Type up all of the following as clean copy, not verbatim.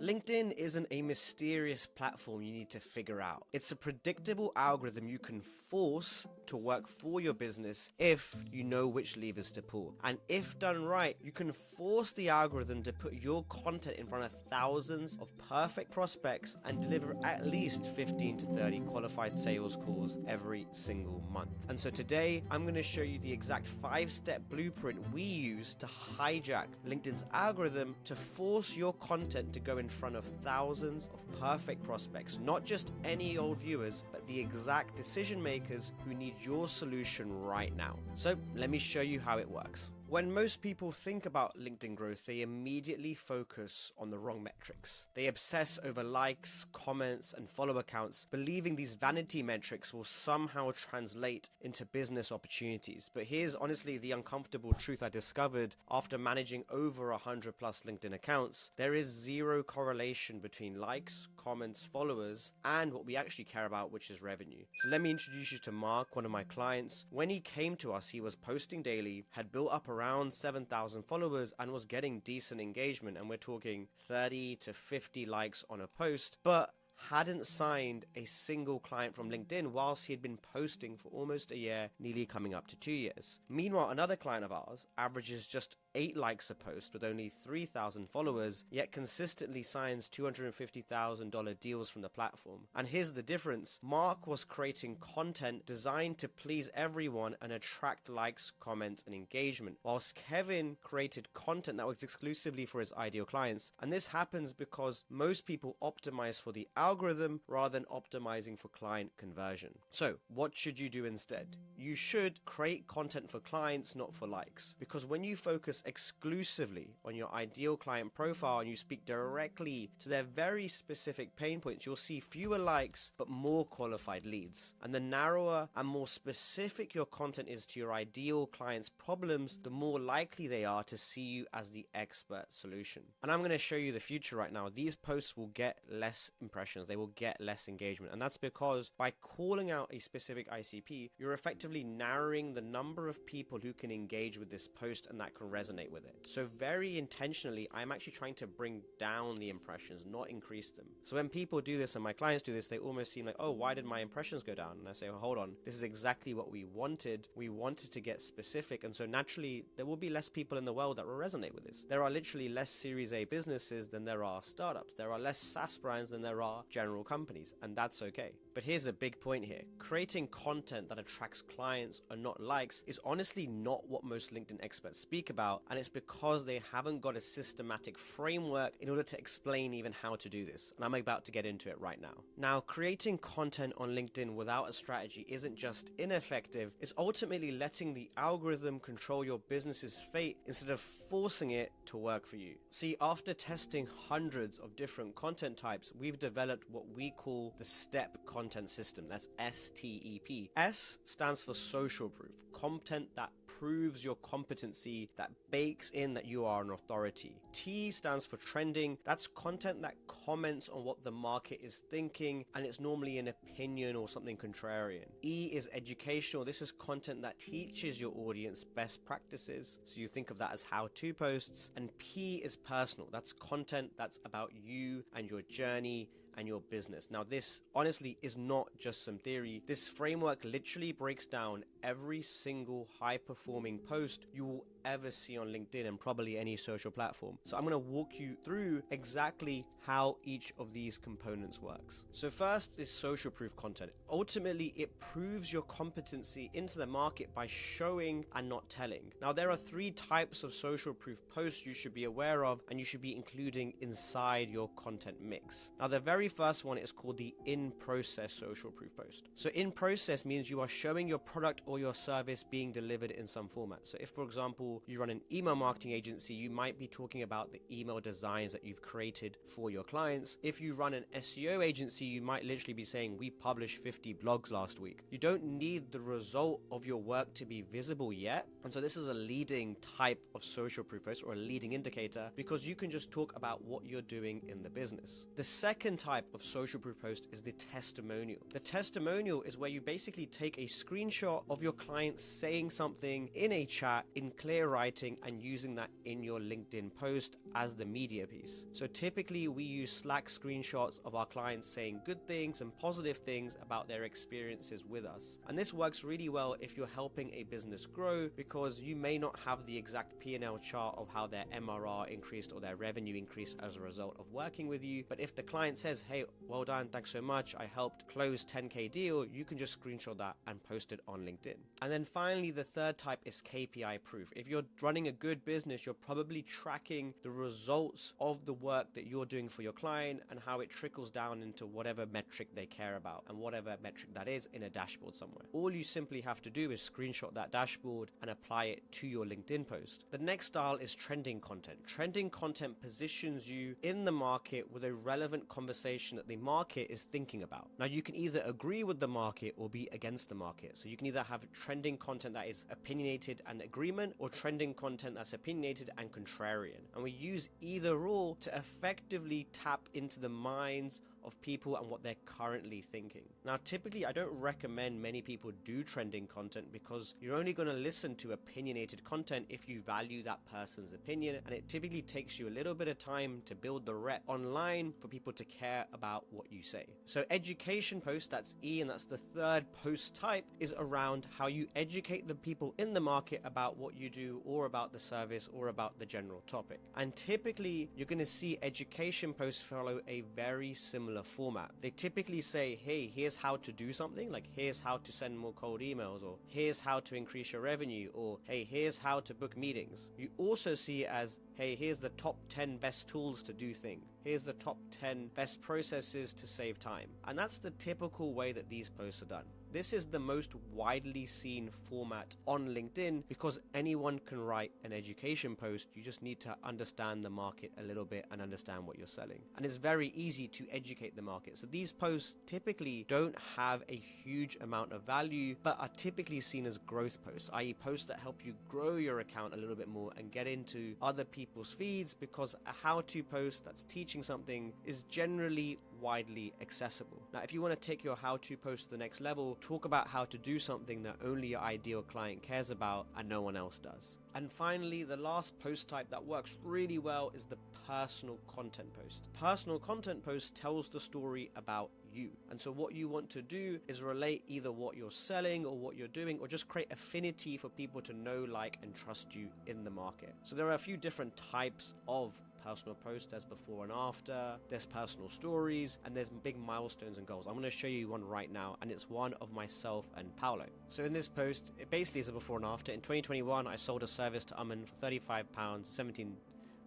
LinkedIn isn't a mysterious platform you need to figure out. It's a predictable algorithm you can force to work for your business if you know which levers to pull. And if done right, you can force the algorithm to put your content in front of thousands of perfect prospects and deliver at least 15 to 30 qualified sales calls every single month. And so today, I'm going to show you the exact 5-step blueprint we use to hijack LinkedIn's algorithm to force your content to go in front of thousands of perfect prospects, not just any old viewers, but the exact decision makers who need your solution right now. So let me show you how it works. When most people think about LinkedIn growth, they immediately focus on the wrong metrics. They obsess over likes, comments, and follower counts, believing these vanity metrics will somehow translate into business opportunities. But here's honestly the uncomfortable truth I discovered after managing over 100 plus LinkedIn accounts. There is zero correlation between likes, comments, followers, and what we actually care about, which is revenue. So let me introduce you to Mark, one of my clients. When he came to us, he was posting daily, had built up around 7,000 followers and was getting decent engagement, and we're talking 30 to 50 likes on a post, but hadn't signed a single client from LinkedIn whilst he had been posting for almost a year, nearly coming up to 2 years. Meanwhile, another client of ours averages just 8 likes a post with only 3,000 followers, yet consistently signs $250,000 deals from the platform. And here's the difference. Mark was creating content designed to please everyone and attract likes, comments, and engagement, whilst Kevin created content that was exclusively for his ideal clients. And this happens because most people optimize for the algorithm rather than optimizing for client conversion. So what should you do instead? You should create content for clients, not for likes, because when you focus exclusively on your ideal client profile and you speak directly to their very specific pain points, you'll see fewer likes but more qualified leads. And the narrower and more specific your content is to your ideal client's problems, the more likely they are to see you as the expert solution. And I'm going to show you the future right now. These posts will get less impressions, they will get less engagement, and that's because by calling out a specific ICP, you're effectively narrowing the number of people who can engage with this post and that can resonate with it. So very intentionally, I'm actually trying to bring down the impressions, not increase them. So when people do this and my clients do this, they almost seem like, oh, why did my impressions go down? And I say, well, hold on, this is exactly what we wanted. We wanted to get specific, and so naturally there will be less people in the world that will resonate with this. There are literally less Series A businesses than there are startups. There are less SaaS brands than there are general companies, and that's okay. But here's a big point here. Creating content that attracts clients and not likes is honestly not what most LinkedIn experts speak about, and it's because they haven't got a systematic framework in order to explain even how to do this. And I'm about to get into it right now. Now, creating content on LinkedIn without a strategy isn't just ineffective, it's ultimately letting the algorithm control your business's fate instead of forcing it to work for you. See, after testing hundreds of different content types, we've developed what we call the STEP content system. That's STEP. S stands for social proof, content that proves your competency, that bakes in that you are an authority. T stands for trending. That's content that comments on what the market is thinking, and it's normally an opinion or something contrarian. E is educational. This is content that teaches your audience best practices, so you think of that as how-to posts. And P is personal. That's content that's about you and your journey and your business. Now, this honestly is not just some theory. This framework literally breaks down every single high-performing post you will ever see on LinkedIn and probably any social platform. So I'm going to walk you through exactly how each of these components works. So first is social proof content. Ultimately, it proves your competency into the market by showing and not telling. Now, there are 3 types of social proof posts you should be aware of and you should be including inside your content mix. Now, the very first one is called the in-process social proof post. So in-process means you are showing your product or your service being delivered in some format. So if, for example, you run an email marketing agency, you might be talking about the email designs that you've created for your clients. If you run an SEO agency, you might literally be saying, we published 50 blogs last week. You don't need the result of your work to be visible yet. And so this is a leading type of social proof post or a leading indicator because you can just talk about what you're doing in the business. The second type type of social proof post is the testimonial. The testimonial is where you basically take a screenshot of your client saying something in a chat in clear writing and using that in your LinkedIn post as the media piece. So typically we use Slack screenshots of our clients saying good things and positive things about their experiences with us. And this works really well if you're helping a business grow, because you may not have the exact P&L chart of how their MRR increased or their revenue increased as a result of working with you. But if the client says, hey, well done, thanks so much, I helped close 10K deal, you can just screenshot that and post it on LinkedIn. And then finally, the third type is KPI proof. If you're running a good business, you're probably tracking the results of the work that you're doing for your client and how it trickles down into whatever metric they care about and whatever metric that is in a dashboard somewhere. All you simply have to do is screenshot that dashboard and apply it to your LinkedIn post. The next style is trending content. Trending content positions you in the market with a relevant conversation that the market is thinking about. Now, you can either agree with the market or be against the market. So you can either have trending content that is opinionated and agreement, or trending content that's opinionated and contrarian. And we use either or to effectively tap into the minds of people and what they're currently thinking. Now, typically, I don't recommend many people do trending content, because you're only going to listen to opinionated content if you value that person's opinion, and it typically takes you a little bit of time to build the rep online for people to care about what you say. So education post, that's E, and that's the third post type, is around how you educate the people in the market about what you do or about the service or about the general topic. And typically, you're going to see education posts follow a very similar format. They typically say, hey, here's how to do something, like here's how to send more cold emails, or here's how to increase your revenue, or hey, here's how to book meetings. You also see it as, hey, here's the top 10 best tools to do things. Here's the top 10 best processes to save time. And that's the typical way that these posts are done. This is the most widely seen format on LinkedIn, because anyone can write an education post. You just need to understand the market a little bit and understand what you're selling. And it's very easy to educate the market. So these posts typically don't have a huge amount of value, but are typically seen as growth posts, i.e. posts that help you grow your account a little bit more and get into other people's feeds, because a how-to post that's teaching something is generally widely accessible. Now, if you want to take your how-to post to the next level, talk about how to do something that only your ideal client cares about and no one else does. And finally, the last post type that works really well is the personal content post. Personal content post tells the story about you. And so what you want to do is relate either what you're selling or what you're doing, or just create affinity for people to know, like, and trust you in the market. So there are a few different types of personal posts. There's before and after, there's personal stories, and there's big milestones and goals. I'm going to show you one right now, and it's one of myself and Paolo. So in this post, it basically is a before and after. In 2021, I sold a service to Aman for £35, 17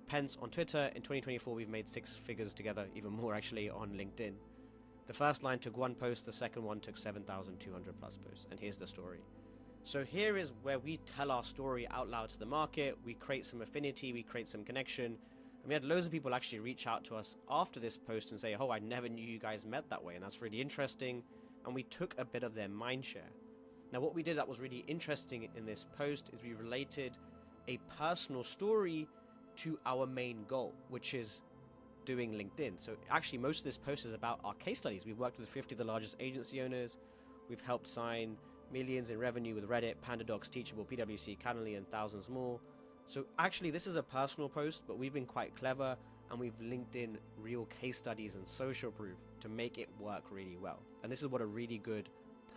pence on Twitter. In 2024, we've made 6 figures together, even more actually, on LinkedIn. The first line took 1 post, the second one took 7,200 plus posts, and here's the story. So here is where we tell our story out loud to the market. We create some affinity, we create some connection. And we had loads of people actually reach out to us after this post and say, oh, I never knew you guys met that way, and that's really interesting. And we took a bit of their mind share. Now, what we did that was really interesting in this post is we related a personal story to our main goal, which is doing LinkedIn. So actually, most of this post is about our case studies. We've worked with 50 of the largest agency owners. We've helped sign millions in revenue with Reddit, PandaDocs, Teachable, PwC, Calendly, and thousands more. So actually, this is a personal post, but we've been quite clever, and we've linked in real case studies and social proof to make it work really well. And this is what a really good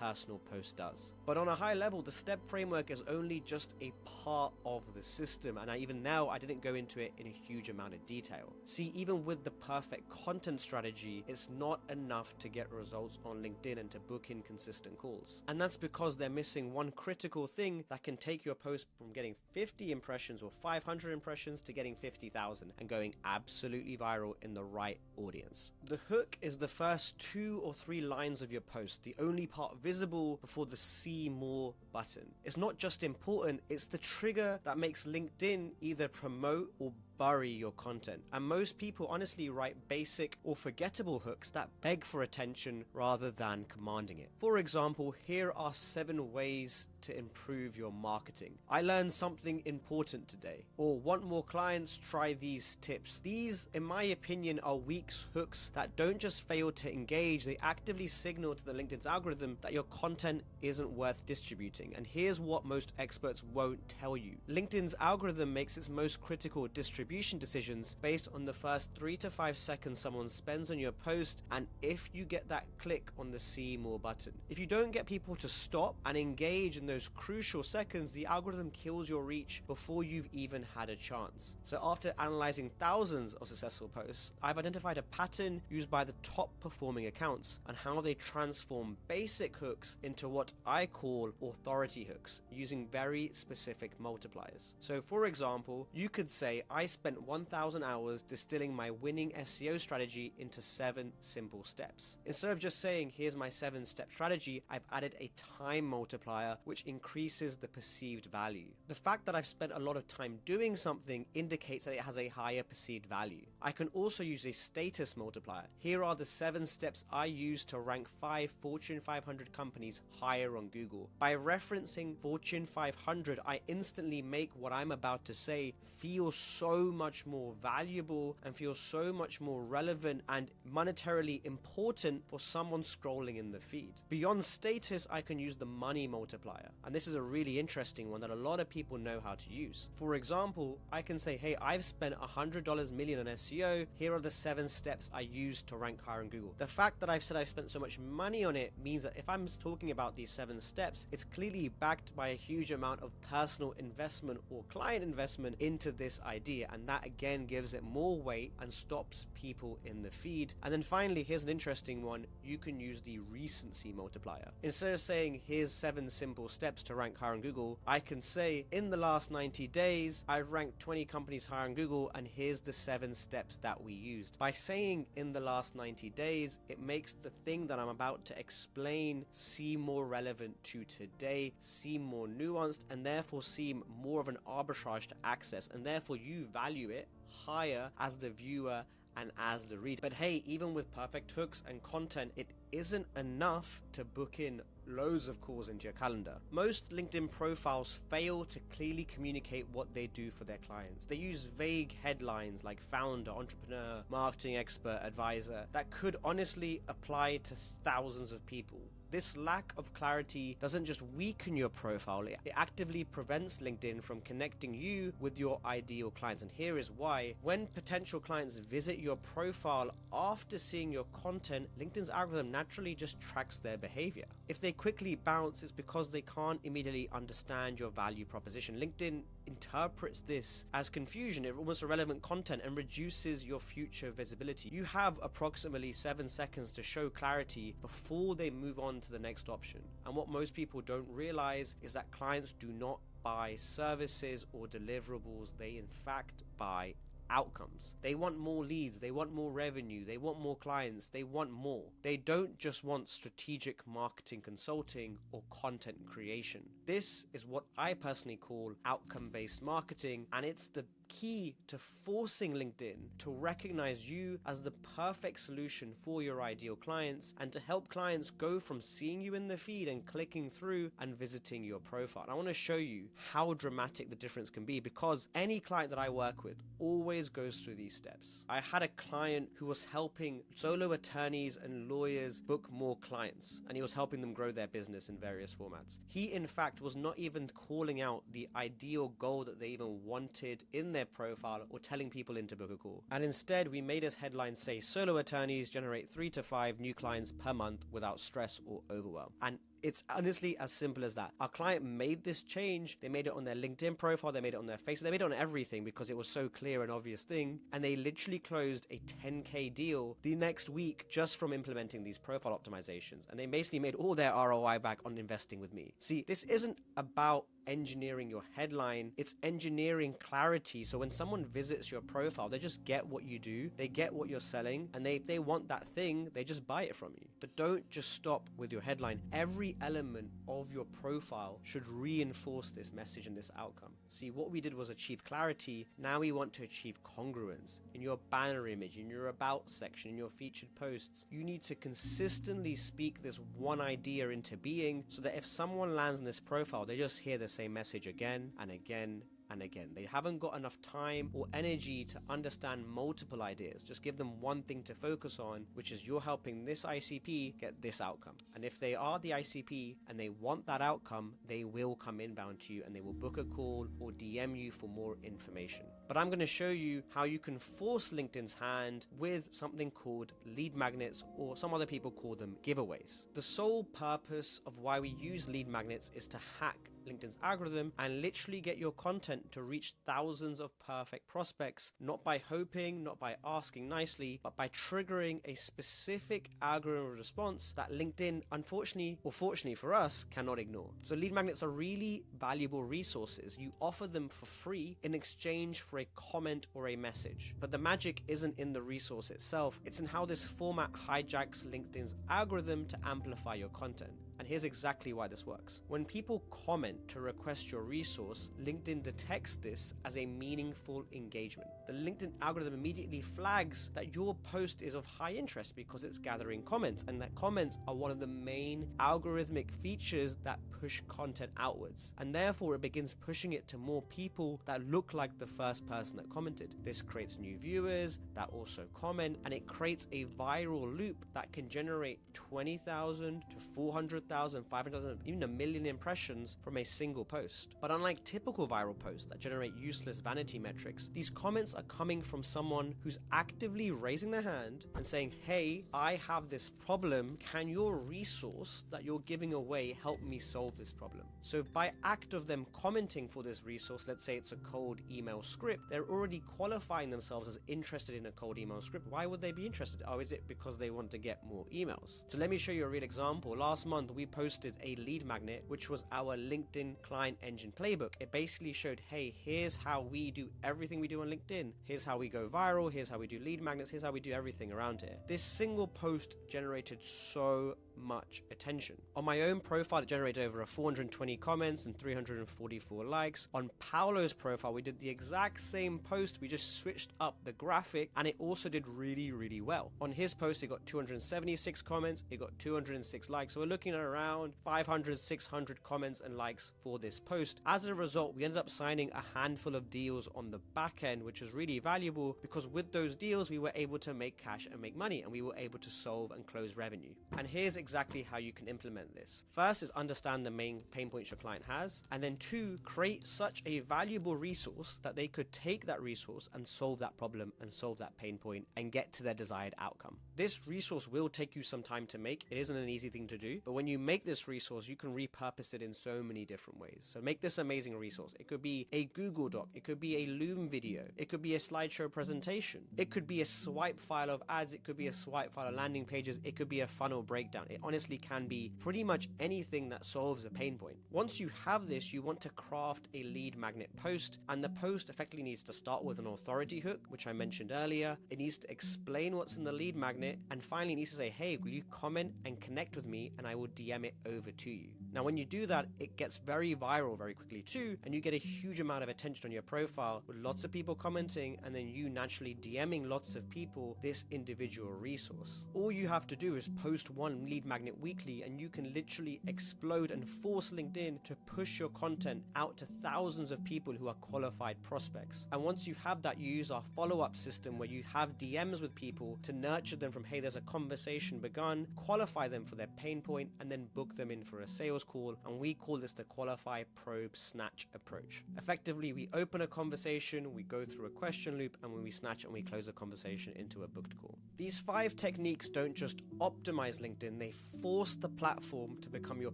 personal post does. But on a high level, the step framework is only just a part of the system, and even now I didn't go into it in a huge amount of detail. See, even with the perfect content strategy, it's not enough to get results on LinkedIn and to book in consistent calls. And that's because they're missing one critical thing that can take your post from getting 50 impressions or 500 impressions to getting 50,000 and going absolutely viral in the right audience. The hook is the first 2 or 3 lines of your post, the only part visible before the see more button. It's not just important, it's the trigger that makes LinkedIn either promote or bury your content. And most people honestly write basic or forgettable hooks that beg for attention rather than commanding it. For example, here are 7 ways to improve your marketing. I learned something important today. Or want more clients? Try these tips. These, in my opinion, are weak hooks that don't just fail to engage, they actively signal to the LinkedIn's algorithm that your content isn't worth distributing. And here's what most experts won't tell you. LinkedIn's algorithm makes its most critical distribution decisions based on the first 3 to 5 seconds someone spends on your post, and if you get that click on the see more button. If you don't get people to stop and engage in those crucial seconds, the algorithm kills your reach before you've even had a chance. So after analyzing thousands of successful posts, I've identified a pattern used by the top performing accounts and how they transform basic hooks into what I call authority hooks using very specific multipliers. So for example, you could say, I spent 1,000 hours distilling my winning SEO strategy into 7 simple steps. Instead of just saying, here's my 7-step strategy, I've added a time multiplier which increases the perceived value. The fact that I've spent a lot of time doing something indicates that it has a higher perceived value. I can also use a status multiplier. Here are the 7 steps I use to rank 5 Fortune 500 companies higher on Google. By referencing Fortune 500, I instantly make what I'm about to say feel so much more valuable and feel so much more relevant and monetarily important for someone scrolling in the feed. Beyond status, I can use the money multiplier. And this is a really interesting one that a lot of people know how to use. For example, I can say, hey, I've spent $100 million on SEO. Here are the 7 steps I use to rank higher on Google. The fact that I've said I've spent so much money on it means that if I'm talking about these 7 steps, it's clearly backed by a huge amount of personal investment or client investment into this idea. And that again gives it more weight and stops people in the feed. And then finally, here's an interesting one. You can use the recency multiplier. Instead of saying, here's 7 simple steps to rank higher on Google, I can say, in the last 90 days, I've ranked 20 companies higher on Google, and here's the 7 steps that we used. By saying in the last 90 days, it makes the thing that I'm about to explain seem more relevant to today, seem more nuanced, and therefore seem more of an arbitrage to access, and therefore you value it higher as the viewer and as the reader. But hey, even with perfect hooks and content, it isn't enough to book in loads of calls into your calendar. Most LinkedIn profiles fail to clearly communicate what they do for their clients. They use vague headlines like founder, entrepreneur, marketing expert, advisor that could honestly apply to thousands of people. This lack of clarity doesn't just weaken your profile, it actively prevents LinkedIn from connecting you with your ideal clients. And here is why. When potential clients visit your profile after seeing your content, LinkedIn's algorithm naturally just tracks their behavior. If they quickly bounce, it's because they can't immediately understand your value proposition. LinkedIn interprets this as confusion, almost irrelevant content, and reduces your future visibility. You have approximately 7 seconds to show clarity before they move on to the next option. And what most people don't realize is that clients do not buy services or deliverables, they in fact buy outcomes. They want more leads, they want more revenue, they want more clients, they want more. They don't just want strategic marketing consulting or content creation. This is what I personally call outcome-based marketing, and it's the key to forcing LinkedIn to recognize you as the perfect solution for your ideal clients and to help clients go from seeing you in the feed and clicking through and visiting your profile. And I want to show you how dramatic the difference can be, because any client that I work with always goes through these steps. I had a client who was helping solo attorneys and lawyers book more clients, and he was helping them grow their business in various formats. He in fact was not even calling out the ideal goal that they even wanted in their profile or telling people in to book a call. And instead we made his headline say, solo attorneys generate 3 to 5 new clients per month without stress or overwhelm. And it's honestly as simple as that. Our client made this change. They made it on their LinkedIn profile, they made it on their Facebook, they made it on everything because it was so clear and obvious thing. And they literally closed a 10K deal the next week just from implementing these profile optimizations. And they basically made all their ROI back on investing with me. See, this isn't about engineering your headline, it's engineering clarity. So when someone visits your profile, they just get what you do, they get what you're selling, and if they want that thing, they just buy it from you. But don't just stop with your headline. Every element of your profile should reinforce this message and this outcome. See, what we did was achieve clarity. Now we want to achieve congruence. In your banner image, in your about section, in your featured posts, you need to consistently speak this one idea into being, so that if someone lands in this profile, they just hear the same message again and again and again. They haven't got enough time or energy to understand multiple ideas. Just give them one thing to focus on, which is you're helping this ICP get this outcome. And if they are the ICP and they want that outcome, they will come inbound to you and they will book a call or DM you for more information. But I'm going to show you how you can force LinkedIn's hand with something called lead magnets, or some other people call them giveaways. The sole purpose of why we use lead magnets is to hack LinkedIn's algorithm and literally get your content to reach thousands of perfect prospects, not by hoping, not by asking nicely, but by triggering a specific algorithm response that LinkedIn, unfortunately or fortunately for us, cannot ignore. So lead magnets are really valuable resources. You offer them for free in exchange for a comment or a message. But the magic isn't in the resource itself, it's in how this format hijacks LinkedIn's algorithm to amplify your content. And here's exactly why this works. When people comment to request your resource, LinkedIn detects this as a meaningful engagement. The LinkedIn algorithm immediately flags that your post is of high interest because it's gathering comments, and that comments are one of the main algorithmic features that push content outwards. And therefore it begins pushing it to more people that look like the first person that commented. This creates new viewers that also comment, and it creates a viral loop that can generate 20,000 to 400,000, 500,000, even 1 million impressions from a single post. But unlike typical viral posts that generate useless vanity metrics, these comments are coming from someone who's actively raising their hand and saying, hey, I have this problem. Can your resource that you're giving away help me solve this problem? So by act of them commenting for this resource, let's say it's a cold email script, they're already qualifying themselves as interested in a cold email script. Why would they be interested? Oh, is it because they want to get more emails? So let me show you a real example. Last month, we posted a lead magnet, which was our LinkedIn client engine playbook. It basically showed, hey, here's how we do everything we do on LinkedIn. Here's how we go viral. Here's how we do lead magnets. Here's how we do everything around here. This single post generated so much attention. On my own profile, it generated over 420 comments and 344 likes. On Paolo's profile, we did the exact same post. We just switched up the graphic, and it also did really, really well. On his post, it got 276 comments. It got 206 likes. So we're looking at around 500, 600 comments and likes for this post. As a result, we ended up signing a handful of deals on the back end, which is really valuable because with those deals, we were able to make cash and make money, and we were able to solve and close revenue. And here's exactly how you can implement this. First is understand the main pain points your client has, and then two, create such a valuable resource that they could take that resource and solve that problem and solve that pain point and get to their desired outcome. This resource will take you some time to make. It isn't an easy thing to do, but when you make this resource, you can repurpose it in so many different ways. So make this amazing resource. It could be a Google Doc, it could be a Loom video, it could be a slideshow presentation, it could be a swipe file of ads, it could be a swipe file of landing pages, it could be a funnel breakdown. It honestly can be pretty much anything that solves a pain point. Once you have this, you want to craft a lead magnet post, and the post effectively needs to start with an authority hook, which I mentioned earlier. It needs to explain what's in the lead magnet, and finally it needs to say, hey, will you comment and connect with me, and I will DM it over to you. Now, when you do that, it gets very viral very quickly too, and you get a huge amount of attention on your profile with lots of people commenting, and then you naturally DMing lots of people this individual resource. All you have to do is post one lead magnet weekly, and you can literally explode and force LinkedIn to push your content out to thousands of people who are qualified prospects. And once you have that, you use our follow-up system where you have DMs with people to nurture them from, hey, there's a conversation begun, qualify them for their pain point, and then book them in for a sales call. And we call this the qualify, probe, snatch approach. Effectively, we open a conversation, we go through a question loop, and when we snatch and we close a conversation into a booked call. These 5 techniques don't just optimize LinkedIn, they force the platform to become your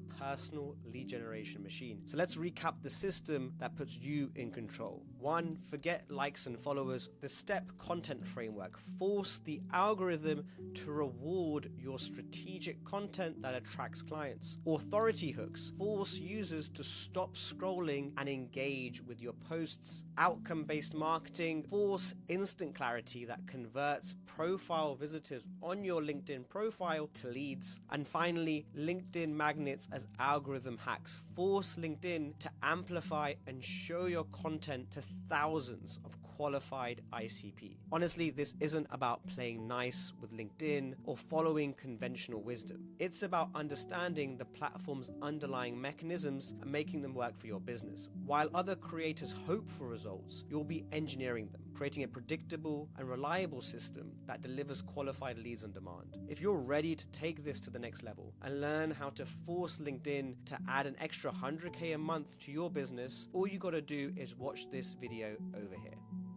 personal lead generation machine. So let's recap the system that puts you in control. 1. Forget likes and followers. The step content framework. Force the algorithm to reward your strategic content that attracts clients. Authority hooks. Force users to stop scrolling and engage with your posts. Outcome-based marketing. Force instant clarity that converts profile visitors on your LinkedIn profile to leads. And finally, LinkedIn magnets as algorithm hacks. Force LinkedIn to amplify and show your content to thousands of qualified ICP. Honestly, this isn't about playing nice with LinkedIn or following conventional wisdom. It's about understanding the platform's underlying mechanisms and making them work for your business. While other creators hope for results, you'll be engineering them, creating a predictable and reliable system that delivers qualified leads on demand. If you're ready to take this to the next level and learn how to force LinkedIn to add an extra 100K a month to your business, all you gotta do is watch this video over here.